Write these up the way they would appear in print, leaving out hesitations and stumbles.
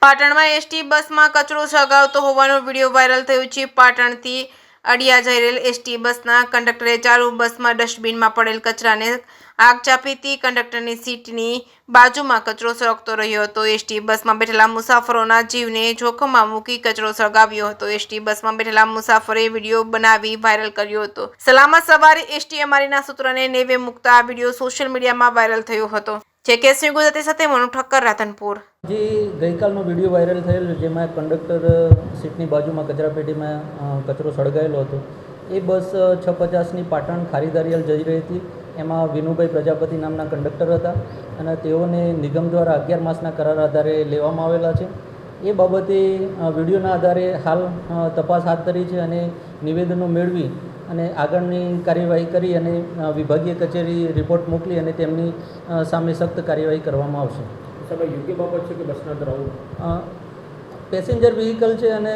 પાટણમાં એસટી બસમાં કચરો સળગાવતો હોવાનો વિડીયો વાયરલ થયો છે। પાટણથી અડિયા જઈ રહેલ એસટી બસના કંડક્ટરે ચાલુ બસમાં ડસ્ટબિનમાં પડેલ કચરાને આગ ચાંપીથી કંડક્ટરની સીટની બાજુમાં કચરો સળગતો રહ્યો હતો। એસટી બસમાં બેઠેલા મુસાફરોના જીવને જોખમમાં મૂકી કચરો સળગાવ્યો હતો। એસટી બસમાં બેઠેલા મુસાફરે વિડીયો બનાવી વાયરલ કર્યો હતો। સલામત સવારે એસટી અમારીના સૂત્રને નેવે મૂકતા આ વિડીયો સોશિયલ મીડિયામાં વાયરલ થયો હતો। જેકેસી ગુજરાતી સાથે મનુ ઠક્કર રાધનપુર। જે ગઈકાલનો વિડીયો વાયરલ થયેલો જેમાં કંડક્ટર સીટની બાજુમાં કચરાપેટીમાં કચરો સળગાયેલો હતો। એ બસ 650ની પાટણ ખારીધારીયાલ જઈ રહી હતી। એમાં વિનુભાઈ પ્રજાપતિ નામના કંડક્ટર હતા અને તેઓને નિગમ દ્વારા 11 માસના કરાર આધારે લેવામાં આવેલા છે। એ બાબતે વિડીયોના આધારે હાલ તપાસ હાથ ધરી છે અને નિવેદનો મેળવી અને આગળની કાર્યવાહી કરી અને વિભાગીય કચેરી રિપોર્ટ મોકલી અને તેમની સામે સખ્ત કાર્યવાહી કરવામાં આવશે। યોગ્ય બાબત છે કે બસના અંદર આવું પેસેન્જર વ્હીકલ છે અને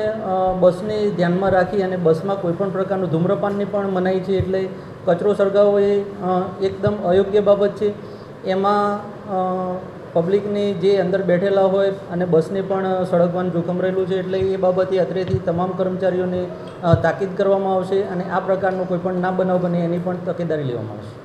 બસને ધ્યાનમાં રાખી અને બસમાં કોઈપણ પ્રકારનું ધૂમ્રપાનની પણ મનાઈ છે, એટલે કચરો સળગાવવો એ એકદમ અયોગ્ય બાબત છે। એમાં પબ્લિકની જે અંદર બેઠેલા હોય અને બસને પણ સળગવાનું જોખમ રહેલું છે, એટલે એ બાબતે અત્રેથી તમામ કર્મચારીઓને તાકીદ કરવામાં આવશે અને આ પ્રકારનો કોઈપણ ના બનાવ બને એની પણ તકેદારી લેવામાં આવશે।